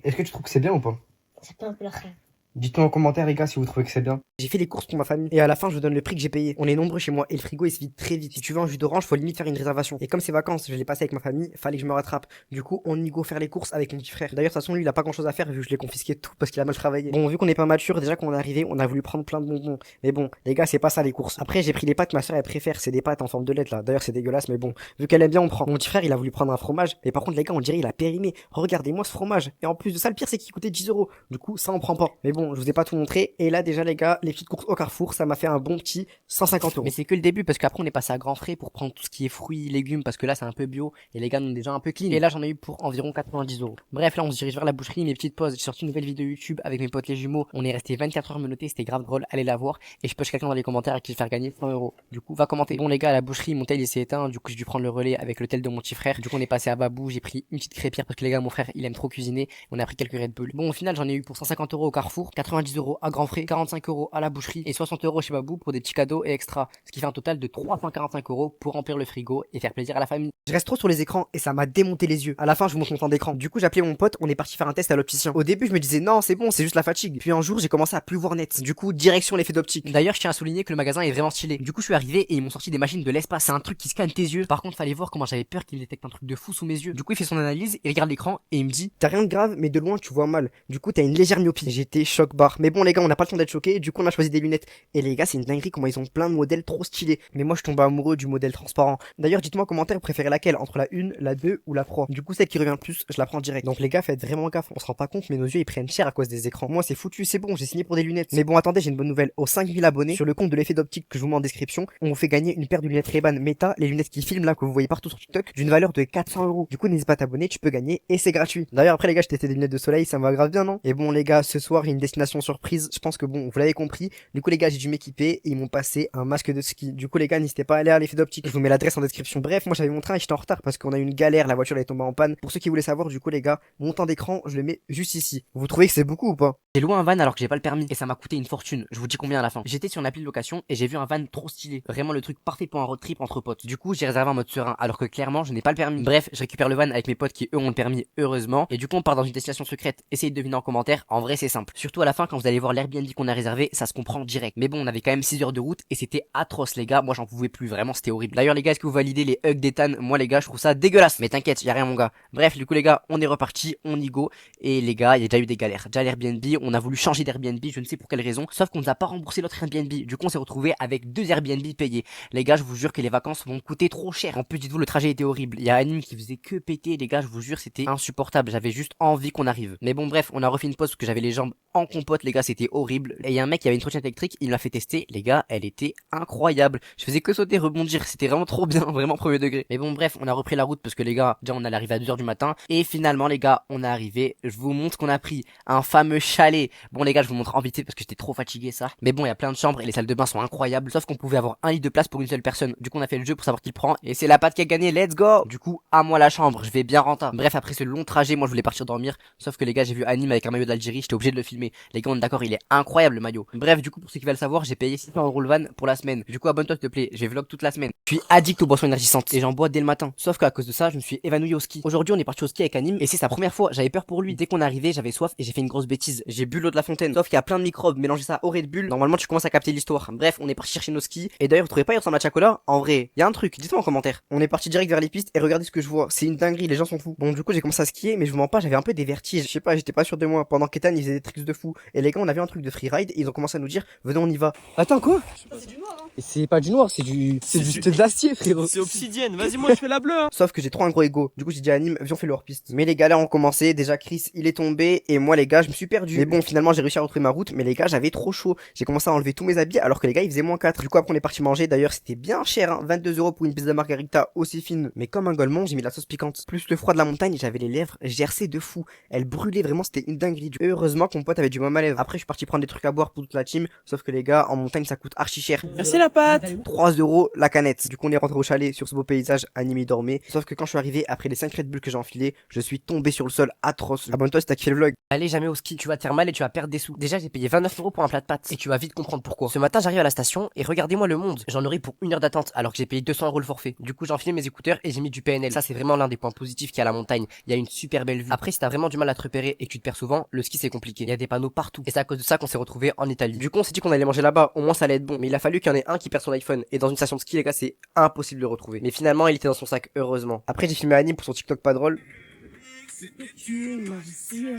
Est-ce que tu trouves que c'est bien ou pas? Ça peut un peu le rêve. Dites-nous en commentaire les gars si vous trouvez que c'est bien. J'ai fait les courses pour ma famille et à la fin je vous donne le prix que j'ai payé. On est nombreux chez moi et le frigo il se vide très vite. Si tu veux un jus d'orange faut limite faire une réservation. Et comme c'est vacances je l'ai passé avec ma famille, fallait que je me rattrape. Du coup on y go faire les courses avec mon petit frère. D'ailleurs de toute façon lui il a pas grand chose à faire vu que je l'ai confisqué tout parce qu'il a mal travaillé. Bon vu qu'on est pas mature déjà quand on est arrivé on a voulu prendre plein de bonbons. Mais bon les gars c'est pas ça les courses. Après j'ai pris les pâtes que ma soeur elle préfère, c'est des pâtes en forme de lettre là. D'ailleurs c'est dégueulasse mais bon vu qu'elle aime bien on prend. Mon petit frère il a voulu prendre un fromage mais par contre les gars on dirait il a périmé. Regardez-moi ce fromage. Et en plus de ça le pire c'est qu'il coûtait 10 €. Du coup ça on prend pas. Mais bon je vous ai pas tout montré. Et là déjà les gars, les petites courses au Carrefour, ça m'a fait un bon petit 150 €. Mais c'est que le début parce qu'après on est passé à grands frais pour prendre tout ce qui est fruits, légumes parce que là c'est un peu bio et les gars sont déjà un peu clean. Et là j'en ai eu pour environ 90 €. Bref là on se dirige vers la boucherie, mes petites pauses. J'ai sorti une nouvelle vidéo YouTube avec mes potes les jumeaux. On est resté 24 heures menottés, c'était grave drôle. Allez la voir et je push quelqu'un dans les commentaires à qui je vais faire gagner 100 €. Du coup va commenter. Bon les gars à la boucherie mon tel il s'est éteint, du coup j'ai dû prendre le relais avec le tel de mon petit frère. Du coup on est passé à Babou, j'ai pris une petite crêpière parce que les gars mon frère il aime trop cuisiner. On a pris quelques Red Bull. Bon au final j'en ai eu pour 150 € au Carrefour, 90 € à grands frais, 45 € à la boucherie et 60 € chez Babou pour des petits cadeaux et extra, ce qui fait un total de 345 € pour remplir le frigo et faire plaisir à la famille. Je reste trop sur les écrans et ça m'a démonté les yeux. À la fin je vous montre mon temps d'écran. Du coup j'ai appelé mon pote, on est parti faire un test à l'opticien. Au début je me disais non c'est bon c'est juste la fatigue. Puis un jour j'ai commencé à plus voir net. Du coup direction l'effet d'optique. D'ailleurs je tiens à souligner que le magasin est vraiment stylé. Du coup je suis arrivé et ils m'ont sorti des machines de l'espace. C'est un truc qui scanne tes yeux. Par contre fallait voir comment j'avais peur qu'il me détecte un truc de fou sous mes yeux. Du coup il fait son analyse, il regarde l'écran et il me dit t'as rien de grave mais de loin tu vois mal. Du coup t'as une légère myopie. J'étais choc barre. Mais bon les gars on n'a pas le temps d'être choqués. Du coup on a choisi des lunettes. Et les gars, c'est une dinguerie comment ils ont plein de modèles trop stylés. Mais moi, je tombe amoureux du modèle transparent. D'ailleurs, dites-moi en commentaire, vous préférez laquelle entre la 1, la 2 ou la 3. Du coup, celle qui revient le plus, je la prends direct. Donc les gars, faites vraiment gaffe. On se rend pas compte, mais nos yeux, ils prennent cher à cause des écrans. Moi, c'est foutu, c'est bon, j'ai signé pour des lunettes. Mais bon, attendez, j'ai une bonne nouvelle. Aux 5000 abonnés, sur le compte de l'effet d'optique que je vous mets en description, on vous fait gagner une paire de lunettes Ray-Ban Meta, les lunettes qui filment là, que vous voyez partout sur TikTok, d'une valeur de 400 €. Du coup, n'hésite pas à t'abonner, tu peux gagner et c'est gratuit. D'ailleurs, après les gars, j'ai testé des lunettes de soleil, ça me va grave bien, non? Et bon, les gars, ce soir, j'ai une destination surprise. Je pense que bon, vous l'avez compris. Du coup, les gars, j'ai dû m'équiper et ils m'ont passé un masque de ski. Du coup, les gars, n'hésitez pas à aller à l'effet d'optique. Je vous mets l'adresse en description. Bref, moi, j'avais mon train et j'étais en retard parce qu'on a eu une galère. La voiture elle est tombée en panne. Pour ceux qui voulaient savoir, du coup, les gars, mon temps d'écran, je le mets juste ici. Vous trouvez que c'est beaucoup ou pas? J'ai loué un van alors que j'ai pas le permis et ça m'a coûté une fortune. Je vous dis combien à la fin. J'étais sur une appli de location et j'ai vu un van trop stylé. Vraiment le truc parfait pour un road trip entre potes. Du coup, j'ai réservé en mode serein alors que clairement, je n'ai pas le permis. Bref, je récupère le van avec mes potes qui eux ont le permis heureusement. Et du coup, on part dans une destination secrète. Essayez de deviner en commentaire. En vrai, c'est simple. Surtout à la fin, quand vous allez voir l'Airbnb qu'on a réservé, ça se comprend direct. Mais bon, on avait quand même 6 heures de route et c'était atroce les gars. Moi, j'en pouvais plus. Vraiment, c'était horrible. D'ailleurs, les gars, est-ce que vous validez les hugs d'Ethan? Moi, les gars, je trouve ça dégueulasse. Mais t'inquiète, y a rien, mon gars. Bref, du coup, les gars, on est reparti, on y go. Et les gars, il y a déjà eu des galères. Déjà l'Airbnb, on a voulu changer d'Airbnb, je ne sais pour quelle raison. Sauf qu'on nous a pas remboursé notre Airbnb. Du coup, on s'est retrouvé avec 2 Airbnb payés. Les gars, je vous jure que les vacances vont coûter trop cher. En plus, dites-vous, le trajet était horrible. Il y a Anime qui faisait que péter, les gars, je vous jure, c'était insupportable. J'avais juste envie qu'on arrive. Mais bon, bref, on a refait une pause parce que j'avais les jambes en compote, les gars, c'était horrible. Et il y a un mec qui avait une trottinette électrique, il me l'a fait tester. Les gars, elle était incroyable. Je faisais que sauter, rebondir. C'était vraiment trop bien, vraiment premier degré. Mais bon, bref, on a repris la route parce que les gars, déjà, on allait arriver à 2 heures du matin. Et finalement, les gars, on est arrivé. Je vous montre ce qu'on a pris. Un fameux chalet. Bon, les gars, je vous montre en vite fait parce que j'étais trop fatigué, ça. Mais bon, il y a plein de chambres et les salles de bain sont incroyables. Sauf qu'on pouvait avoir un lit de place pour une seule personne. Du coup, on a fait le jeu pour savoir qui le prend. Et c'est la patte qui a gagné. Let's go! Du coup, à moi la chambre. Je vais bien rentable. Bref, après ce long trajet, moi, je voulais partir dormir. Sauf que les gars, j'ai vu Anime avec un maillot d'Algérie. J'étais obligé de le filmer. Les gars, on est d'accord, il est incroyable le maillot. Bref, du coup, pour ceux qui veulent savoir, j'ai payé 600 € le van pour la semaine. Du coup, abonne-toi s'il te plaît. J'ai vlog toute la semaine. Je suis addict aux boissons énergisantes et j'en bois dès le matin. Sauf qu'à cause de ça, je me suis évanoui au ski. Aujourd'hui, on est parti au ski avec Anime et c'est sa première fois. J'avais peur pour lui. Dès qu'on est arrivé, j'avais soif et j'ai fait une grosse bêtise. J'ai bu l'eau de la fontaine. Sauf qu'il y a plein de microbes. Mélanger ça au Red Bull, normalement, tu commences à capter l'histoire. Bref, on est parti chercher nos skis. Et d'ailleurs, vous trouvez pas il ressemble à Chacola? En vrai, il y a un truc. Dites-moi en commentaire. On est parti direct vers les pistes et regardez ce que je vois. C'est une dinguerie. Les gens sont fous. Bon, du coup, j'ai commencé à skier, mais je vous mens pas, j'avais un peu des vertiges. Je sais pas, j'étais pas sûr de moi. Pendant qu'Ethan il faisait des tricks de de fou. Et les gars, on avait un truc de freeride et ils ont commencé à nous dire, venez, on y va. Attends, quoi? C'est du noir, hein. C'est pas du noir, c'est de l'acier, frérot. C'est obsidienne. Vas-y, moi je fais la bleue, hein. Sauf que j'ai trop un gros ego. Du coup, j'ai dit à Nîmes, viens, on fait le hors-piste. Mais les gars, là, ont commencé. Déjà, Chris, il est tombé. Et moi, les gars, je me suis perdu. Mais bon, finalement, j'ai réussi à retrouver ma route. Mais les gars, j'avais trop chaud. J'ai commencé à enlever tous mes habits alors que les gars, ils faisaient -4. Du coup, après, on est parti manger. D'ailleurs, c'était bien cher, hein. 22 € pour une pizza margarita aussi fine. Mais comme un golemon, j'ai mis la sauce piquante. Plus le froid de la montagne, j'avais les lèvres gercées de fou. Elles brûlaient vraiment, c'était une dinguerie. Et heureusement que mon pote avait du mal à lèvres. Après, je suis parti prendre des trucs à boire pour toute la team. Sauf que les gars, en montagne, ça coûte archi cher. Merci la pâte. 3 € la canette. Du coup, on est rentré au chalet sur ce beau paysage animé dormait. Sauf que quand je suis arrivé, après les 5 Red Bull que j'ai enfilés, je suis tombé sur le sol atroce. Abonne-toi si t'as kiffé le vlog. Allez jamais au ski, tu vas te faire mal et tu vas perdre des sous. Déjà, j'ai payé 29 € pour un plat de pâtes. Et tu vas vite comprendre pourquoi. Ce matin, j'arrive à la station et regardez-moi le monde. J'en aurai pour 1 heure d'attente alors que j'ai payé 200 € le forfait. Du coup, j'ai enfilé mes écouteurs et j'ai mis du PNL. Ça, c'est vraiment l'un des points positifs qu'il y a à la montagne. Il y a une super belle vue. Après, si t'as vraiment du mal à te repérer et que tu te perds souvent, le ski c'est compliqué. Il y a des panneaux partout. Et c'est à cause de ça qu'on s'est retrouvé en Italie. Du coup, on s'est dit qu'on allait manger là-bas. Au moins, ça allait être bon. Mais il a fallu qu'il y en ait un qui perd son iPhone. Et dans une station de ski, les gars, c'est impossible de le retrouver. Mais finalement, il était dans son sac, heureusement. Après, j'ai filmé Annie pour son TikTok pas drôle.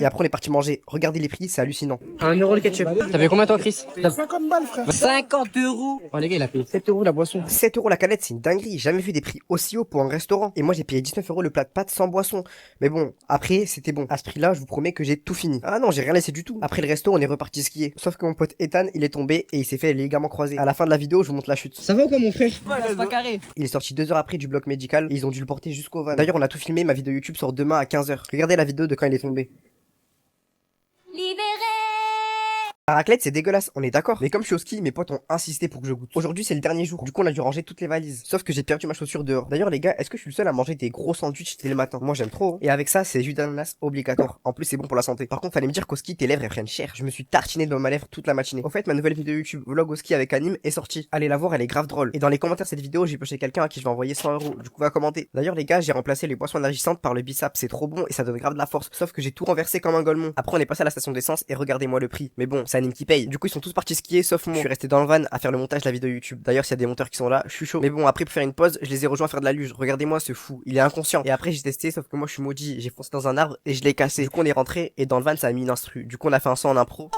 Et après on est parti manger. Regardez les prix, c'est hallucinant. 1 € le ketchup. T'as payé combien toi, Chris? 50 balles, frère. 50 €. Oh les gars, il a payé 7 € la boisson. 7 € la canette, c'est une dinguerie. J'ai jamais vu des prix aussi hauts pour un restaurant. Et moi j'ai payé 19 € le plat de pâtes sans boisson. Mais bon, après c'était bon. À ce prix-là, je vous promets que j'ai tout fini. Ah non, j'ai rien laissé du tout. Après le resto, on est reparti skier. Sauf que mon pote Ethan, il est tombé et il s'est fait les ligaments croisés. À la fin de la vidéo, je vous montre la chute. Ça va ou quoi, mon frère? C'est pas carré. Il est sorti 2 heures après du bloc médical et ils ont dû le porter jusqu'au van. D'ailleurs, on a tout filmé. Ma vidéo YouTube sort demain à 15 h. Regardez la vidéo de quand il est tombé. La raclette, c'est dégueulasse, on est d'accord. Mais comme je suis au ski, mes potes ont insisté pour que je goûte. Aujourd'hui, c'est le dernier jour. Du coup, on a dû ranger toutes les valises. Sauf que j'ai perdu ma chaussure dehors. D'ailleurs, les gars, est-ce que je suis le seul à manger des gros sandwichs dès le matin? Moi, j'aime trop, hein. Et avec ça, c'est jus d'ananas obligatoire. En plus, c'est bon pour la santé. Par contre, fallait me dire qu'au ski, tes lèvres, elles prennent cher. Je me suis tartiné dans ma lèvre toute la matinée. Au fait, ma nouvelle vidéo YouTube vlog au ski avec Anime est sortie. Allez la voir, elle est grave drôle. Et dans les commentaires de cette vidéo, j'ai pioché quelqu'un à qui je vais envoyer 100 €. Du coup, va commenter. D'ailleurs, les gars, j'ai remplacé les boissons énergisantes par le bissap. C'est trop bon et ça donne grave de la force. Sauf que j'ai tout renversé comme un golemon. Après, on est passé à la station d'essence et regardez-moi le prix. Mais bon, c'est Anime qui paye. Du coup, ils sont tous partis skier sauf moi. Je suis resté dans le van à faire le montage de la vidéo YouTube. D'ailleurs, s'il y a des monteurs qui sont là, je suis chaud. Mais bon, après pour faire une pause, je les ai rejoints à faire de la luge. Regardez-moi ce fou, il est inconscient. Et après j'ai testé sauf que moi je suis maudit, j'ai foncé dans un arbre et je l'ai cassé. Du coup, on est rentré et dans le van ça a mis une instru. Du coup, on a fait un son en impro.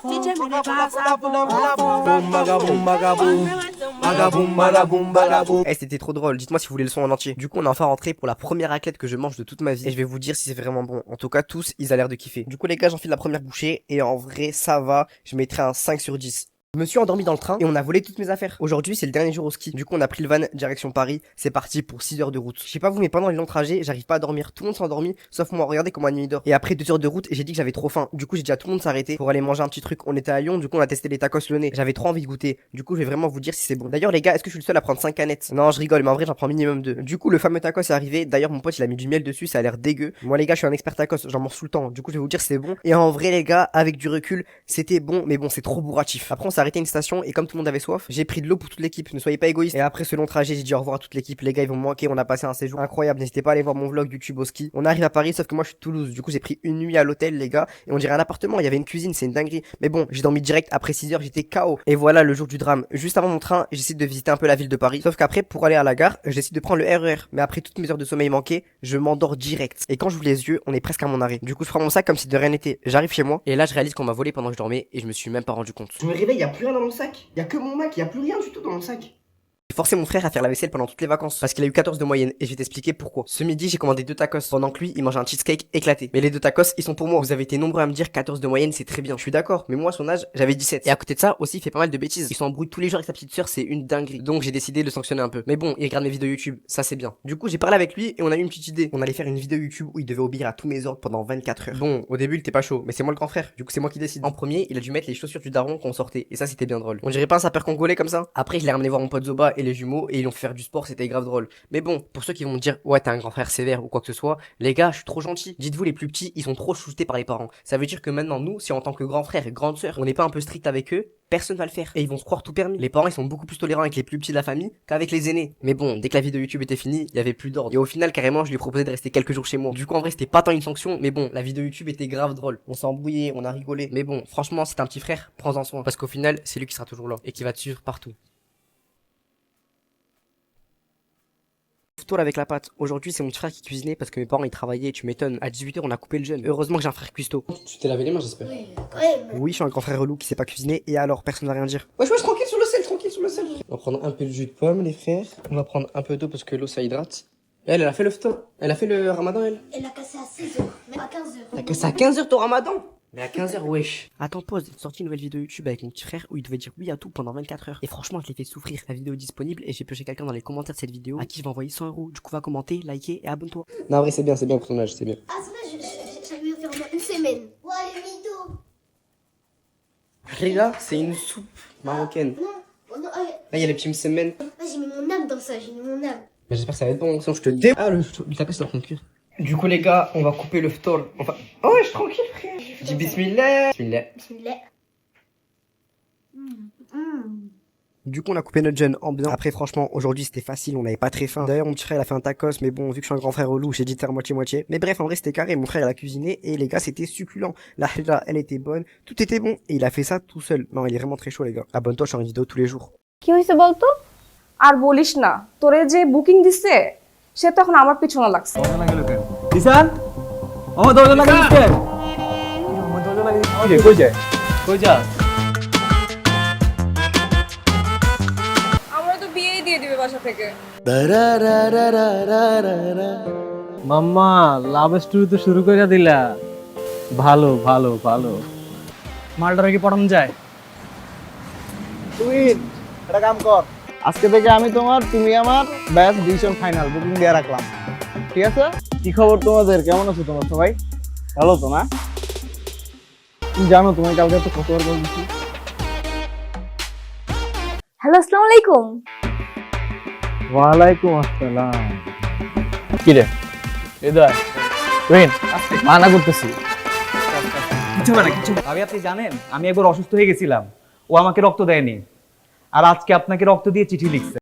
Eh, c'était trop drôle. Dites-moi si vous voulez le son en entier. Du coup, on est enfin rentré pour la première raclette que je mange de toute ma vie et je vais vous dire si c'est vraiment bon. En tout cas, tous, ils ont l'air de kiffer. Du coup, les gars, j'enfile la première bouchée et en vrai, ça va. Je mettrai un 5 sur 10. Je me suis endormi dans le train et on a volé toutes mes affaires. Aujourd'hui, c'est le dernier jour au ski. Du coup, on a pris le van direction Paris. C'est parti pour 6 heures de route. Je sais pas vous, mais pendant les longs trajets, j'arrive pas à dormir. Tout le monde s'est endormi, sauf moi. Regardez comment Annie dort. Et après 2 heures de route, j'ai dit que j'avais trop faim. Du coup, j'ai dit à tout le monde de s'arrêter pour aller manger un petit truc. On était à Lyon, du coup, on a testé les tacos lyonnais. J'avais trop envie de goûter. Du coup, je vais vraiment vous dire si c'est bon. D'ailleurs, les gars, est-ce que je suis le seul à prendre 5 canettes? Non, je rigole, mais en vrai, j'en prends minimum 2. Du coup, le fameux tacos est arrivé. D'ailleurs, mon pote, il a mis du miel dessus, ça a l'air dégueu. Moi, les gars, je suis un expert tacos, j'en mange tout le temps. Du coup, je vais vous dire si c'est bon. Et en vrai, les gars, avec du recul, c'était bon, mais bon, c'est trop bourratif. Après, on s'est arrêté à une station et comme tout le monde avait soif, j'ai pris de l'eau pour toute l'équipe, ne soyez pas égoïstes. Et après ce long trajet, j'ai dit au revoir à toute l'équipe, les gars ils vont me manquer, on a passé un séjour incroyable, n'hésitez pas à aller voir mon vlog YouTube au ski. On arrive à Paris, sauf que moi je suis de Toulouse, du coup j'ai pris une nuit à l'hôtel les gars, et on dirait un appartement, il y avait une cuisine, c'est une dinguerie. Mais bon, j'ai dormi direct, après 6 heures j'étais KO. Et voilà le jour du drame, juste avant mon train, j'essaie de visiter un peu la ville de Paris, sauf qu'après pour aller à la gare, je décide de prendre le RER. Mais après toutes mes heures de sommeil manquées, je m'endors direct. Et quand j'ouvre les yeux, on est presque à mon arrêt. Du coup je prends mon sac comme si de rien n'était, j'arrive chez moi, et là je réalise qu'on m'a volé pendant que je dormais, et je me suis même pas rendu compte. Je me réveille, y a plus rien dans mon sac, y a que mon Mac, y a plus rien du tout dans mon sac. J'ai forcé mon frère à faire la vaisselle pendant toutes les vacances parce qu'il a eu 14 de moyenne et je vais t'expliquer pourquoi. Ce midi j'ai commandé 2 tacos pendant que lui il mange un cheesecake éclaté. Mais les 2 tacos ils sont pour moi. Vous avez été nombreux à me dire 14 de moyenne c'est très bien. Je suis d'accord, mais moi à son âge j'avais 17. Et à côté de ça aussi il fait pas mal de bêtises. Il s'embrouille tous les jours avec sa petite sœur, c'est une dinguerie. Donc j'ai décidé de le sanctionner un peu. Mais bon, il regarde mes vidéos YouTube, ça c'est bien. Du coup j'ai parlé avec lui et on a eu une petite idée. On allait faire une vidéo YouTube où il devait obéir à tous mes ordres pendant 24 heures. Bon, au début il était pas chaud, mais c'est moi le grand frère. Du coup c'est moi qui décide. En premier il a dû mettre les chaussures du daron qu'on sortait et ça c'était bien drôle. On dirait pas un sapeur congolais comme ça. Après je l'ai ramené voir mon pote Zoba et les jumeaux et ils ont fait faire du sport, c'était grave drôle. Mais bon, pour ceux qui vont me dire ouais t'as un grand frère sévère ou quoi que ce soit, les gars je suis trop gentil. Dites-vous les plus petits ils sont trop chouchoutés par les parents. Ça veut dire que maintenant nous si en tant que grand frère et grande sœur on n'est pas un peu strict avec eux, personne va le faire et ils vont se croire tout permis. Les parents ils sont beaucoup plus tolérants avec les plus petits de la famille qu'avec les aînés. Mais bon, dès que la vidéo YouTube était finie, il y avait plus d'ordre. Et au final carrément je lui ai proposé de rester quelques jours chez moi. Du coup en vrai c'était pas tant une sanction, mais bon la vidéo YouTube était grave drôle. On s'est embrouillé, on a rigolé. Mais bon franchement c'est un petit frère, prends-en soin parce qu'au final c'est lui qui sera toujours là et qui va te suivre partout. ftour avec la pâte. Aujourd'hui, c'est mon petit frère qui cuisinait parce que mes parents ils travaillaient, tu m'étonnes. À 18h, on a coupé le jeûne. Heureusement que j'ai un frère cuistot. Tu t'es lavé les mains, j'espère. Oui, quand même. Oui, je suis un grand frère relou qui sait pas cuisiner et alors personne va rien dire. Wesh, tranquille sur le sel, tranquille sur le sel. On va prendre un peu de jus de pomme, les frères. On va prendre un peu d'eau parce que l'eau ça hydrate. Elle a fait le ftour. Elle a fait le ramadan, elle. Elle a cassé à 16h, même à 15h. T'as cassé à 15h ton ramadan? Mais à 15h, wesh. Attends, pause, j'ai sorti une nouvelle vidéo YouTube avec mon petit frère où il devait dire oui à tout pendant 24 heures. Et franchement, je l'ai fait souffrir. La vidéo est disponible et j'ai pioché quelqu'un dans les commentaires de cette vidéo à qui je vais envoyer 100 euros. Du coup, va commenter, liker et abonne-toi. Non, en vrai, c'est bien pour ton âge, c'est bien. Ah, c'est vrai, j'avais faire au moins une semaine. Ouais, les mythos. Rila, c'est une soupe marocaine. Non, oh non, allez. Là, il y a les petits msemen. J'ai mis mon âme dans ça, j'ai mis mon âme. Mais j'espère que ça va être bon, sinon je te dé... Ah, le tapis, c'est en train de cuire. Du coup, les gars, on va couper le ftour. On va... Oh, ouais, je suis tranquille, frère. Dis bismillah. Bismillah. Bismillah. Du coup, on a coupé notre jeûne en bien. Après, franchement, aujourd'hui, c'était facile, on n'avait pas très faim. D'ailleurs, mon petit frère, il a fait un tacos, mais bon, vu que je suis un grand frère relou, j'ai dit de faire moitié-moitié. Mais bref, en vrai, c'était carré. Mon frère, il a cuisiné, et les gars, c'était succulent. La halal, elle était bonne. Tout était bon. Et il a fait ça tout seul. Non, il est vraiment très chaud, les gars. Abonne-toi, je sors une vidéo tous les jours. কি হয়েছে বলতো? আর বলিস না, তোরে যে বুকিং দিছে সে তো এখন আমার পিছনে লাগছে। দিশান আমার দরজা লাগিয়ে দিচ্ছে আমার দরজা লাগিয়ে দিচ্ছে কই যায় কই যা আমরা তো বিয়েই দিয়ে দিবে বাসা থেকে। মাম্মা লাভ স্টোরি তো শুরু করে দিলা ভালো ভালো ভালো মালটারে কি পড়ানো যায় তুই একটা কাম কর, আজকে থেকে আমি তোমার, তুমি আমার, ব্যাস ডিসিশন ফাইনাল, বুকিং দিয়ে রাখলাম। ঠিক আছে? কি খবর তোমাদের, কেমন আছো তোমরা সবাই? ভালো তো না? তুমি জানো তোমায় কালকে তো কতবার বলছি। হ্যালো, আসসালামু আলাইকুম। ওয়ালাইকুম আসসালাম। কি রে এদার তুইন মানা করতেছি। কিছু না কিছু ভাবি আপনি জানেন আমি একবার অসুস্থ হয়ে গেছিলাম, ও আমাকে রক্ত দেয়নি, আর আজকে আপনাকে রক্ত দিয়ে চিঠি লিখছে।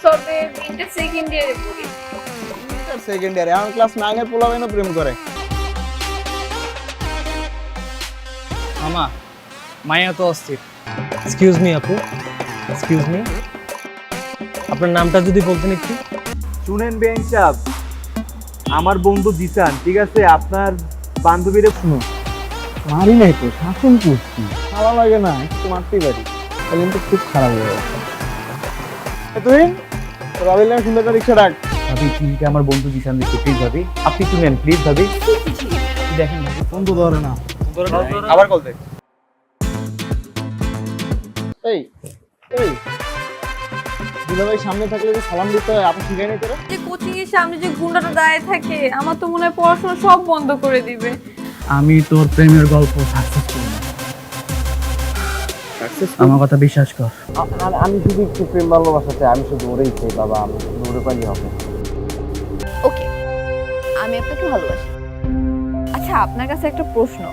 তবে দিনটা সেকেন্ড ইয়ারে পড়ি। সেকেন্ড ইয়ারে আমার ক্লাস 9 এর পোলাবেনও প্রেম করে। মামা মায়া তো অস্থির। এক্সকিউজ মি আপু, এক্সকিউজ মি, আপনার নামটা যদি বলতেন একটু। শুনেন বেঞ্চ সাহেব, আমার বন্ধু জিসান, ঠিক আছে? আপনার বান্ধবীরে শুনো, মারি নাই তো, শাসন করছি, ভালো লাগে না, একটু মারতেই পারি, তাহলে কিন্তু খুব খারাপ হয়ে গেছে। তুই রবিল নামে সুন্দর একটা রিক্সা ডাক। ভাবি চিঠিটা আমার বন্ধু জিসান দিচ্ছে, প্লিজ ভাবি আপনি একটু নেন প্লিজ ভাবি। দেখেন ভাবি বন্ধু ধরে না, আবার কল দে। এই এই দুলাভাই সামনে থাকলে যে সালাম দিতে হয়, আপনি শিখাই নাই তোরা? যে কোচিং এর সামনে যে গুন্ডাটা দাঁড়িয়ে থাকে, আমার তো মনে হয় পড়াশোনা সব বন্ধ করে দিবে। আমি তোর প্রেমের গল্প সাকসেসফুল না, আমার কথা বিশ্বাস কর। আমি শুধু একটু প্রেম ভালোবাসাতে, আমি শুধু ওরেই চাই বাবা, আমি শুধু ওরে পালি হবে। ওকে, আমি আপনাকে ভালোবাসি। আচ্ছা, আপনার কাছে একটা প্রশ্ন,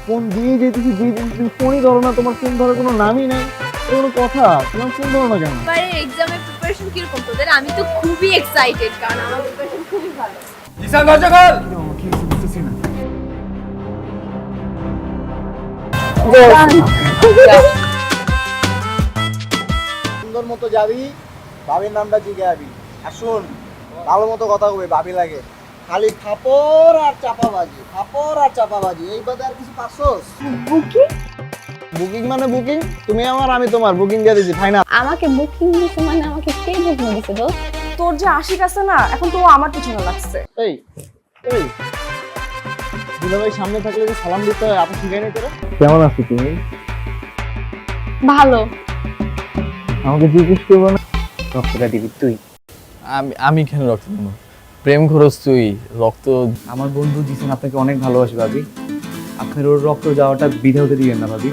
ফোন দিয়ে যেতেছি তুমি ফোনই ধরো না, তোমার ফোন ধরার কোনো নামই নাই, এটা কোনো কথা? তোমার ফোন ধরো না কেন? এবারে এক্সামের প্রিপারেশন কিরকম তোদের? আমি তো খুবই এক্সাইটেড, কারণ আমার প্রিপারেশন খুবই ভালো। কি বুঝতেছি না। সুন্দর মতো যাবি, ভাবির নামটা জিজ্ঞাবি। আর শোন, ভালো মতো কথা কবে, ভাবি লাগে খালি ফাপড় আর চাপাবাজি, ফাপড় আর চাপাবাজি, এই বাদে আর কিছু পাচ্ছস? বুকিং মানে বুকিং, তুমি আমার আমি তোমার, বুকিং দিয়ে দিছি ফাইনাল। আমাকে বুকিং দিছে মানে আমাকে কে বুকিং দিছে দোস্ত? তোর যে আশিক আছে না, এখন তো আমার পিছনে লাগছে। এই এই দুলাভাই সামনে থাকলে যে সালাম দিতে হয়, আপনি শিখাই নাই তোরা? কেমন আছো তুমি? ভালো। আমাকে জিজ্ঞেস করবো না রক্তটা দিবি তুই? আমি কেন রক্ত দেবো? প্রেম খরচ তুই, রক্ত। আমার বন্ধু জিসান আপনাকে অনেক ভালোবাসে ভাবি, আপনার ওর রক্ত যাওয়াটা বিধা হতে দিবেন না ভাবি।